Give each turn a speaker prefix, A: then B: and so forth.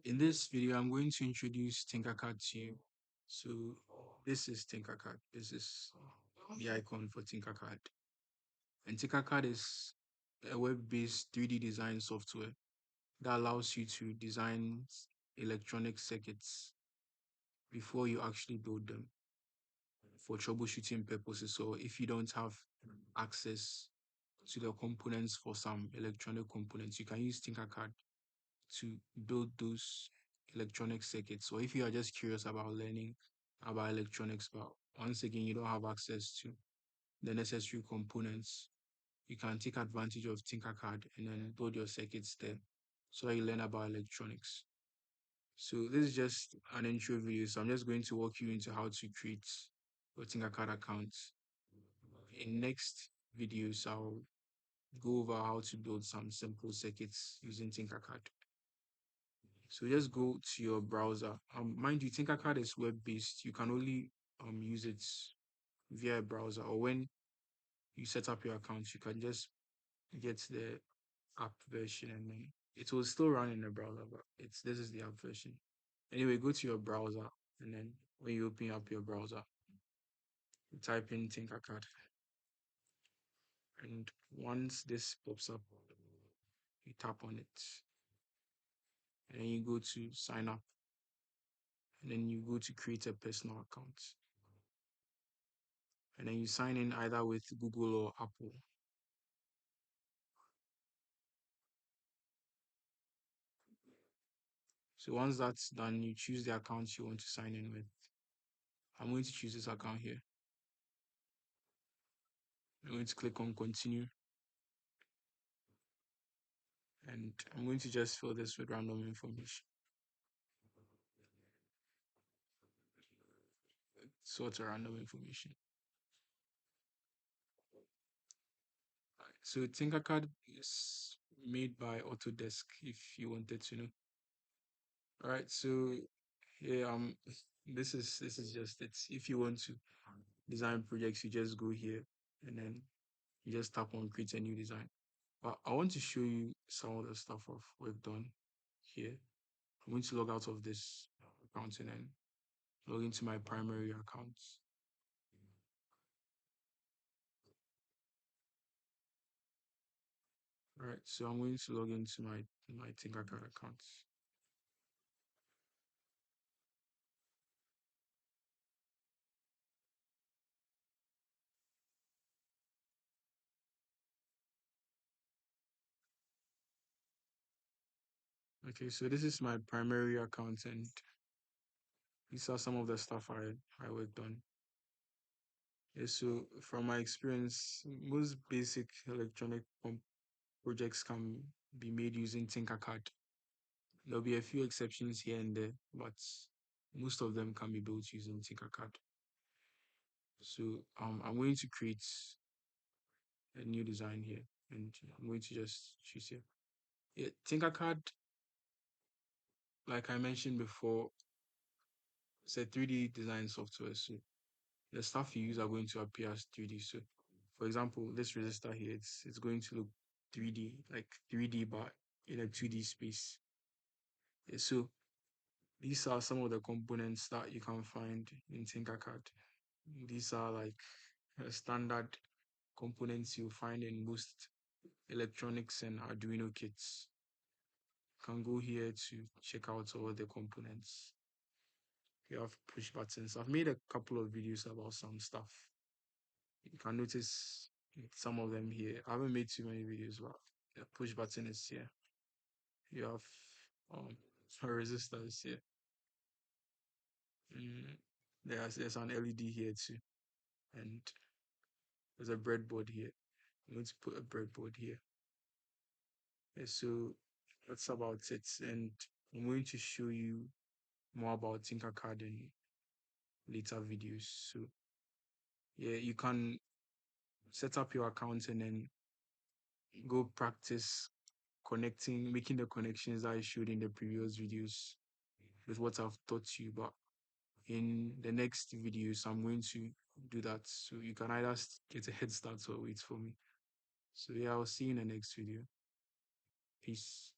A: In this video, I'm going to introduce Tinkercad to you. So this is Tinkercad. This is the icon for Tinkercad. And Tinkercad is a web-based 3D design software that allows you to design electronic circuits before you actually build them for troubleshooting purposes. So if you don't have access to the components for some electronic components, you can use Tinkercad to build those electronic circuits. So if you are just curious about learning about electronics, but once again you don't have access to the necessary components, you can take advantage of Tinkercad and then build your circuits there so that you learn about electronics. So this is just an intro video. So I'm just going to walk you into how to create your Tinkercad account. In next videos, I'll go over how to build some simple circuits using Tinkercad. So just go to your browser. Mind you, Tinkercad is web-based. You can only use it via a browser, or when you set up your account, you can just get the app version and then it will still run in the browser, but this is the app version. Anyway, go to your browser and then when you open up your browser, you type in Tinkercad. And once this pops up, you tap on it. And then you go to sign up. And then you go to create a personal account. And then you sign in either with Google or Apple. So once that's done, you choose the account you want to sign in with. I'm going to choose this account here. I'm going to click on continue. And I'm going to just fill this with random information. Sort of random information. So Tinkercad is made by Autodesk, if you wanted to know. All right, so yeah, this is just it. If you want to design projects, you just go here and then you just tap on create a new design. But I want to show you some of the stuff we've done here. I'm going to log out of this account and then log into my primary account. All right, so I'm going to log into my Tinkercad account. Okay, so this is my primary account and these are some of the stuff I worked on. Yeah, so from my experience, most basic electronic projects can be made using Tinkercad. There'll be a few exceptions here and there, but most of them can be built using Tinkercad. So I'm going to create a new design here, and I'm going to just choose here. Yeah, Tinkercad, like I mentioned before, it's a 3D design software. So the stuff you use are going to appear as 3D. So for example, this resistor here, it's going to look 3D, like 3D, but in a 2D space. Yeah, so these are some of the components that you can find in Tinkercad. These are like standard components you find in most electronics and Arduino kits. You can go here to check out all the components. You have push buttons. I've made a couple of videos about some stuff. You can notice some of them here. I haven't made too many videos, but the push button is here. You have resistors here. Mm, there's an LED here too, and there's a breadboard here. I'm going to put a breadboard here. Yeah, so that's about it, and I'm going to show you more about Tinkercad in later videos. So yeah, you can set up your account and then go practice making the connections I showed in the previous videos with what I've taught you. But in the next videos, I'm going to do that. So you can either get a head start or wait for me. So yeah, I'll see you in the next video. Peace.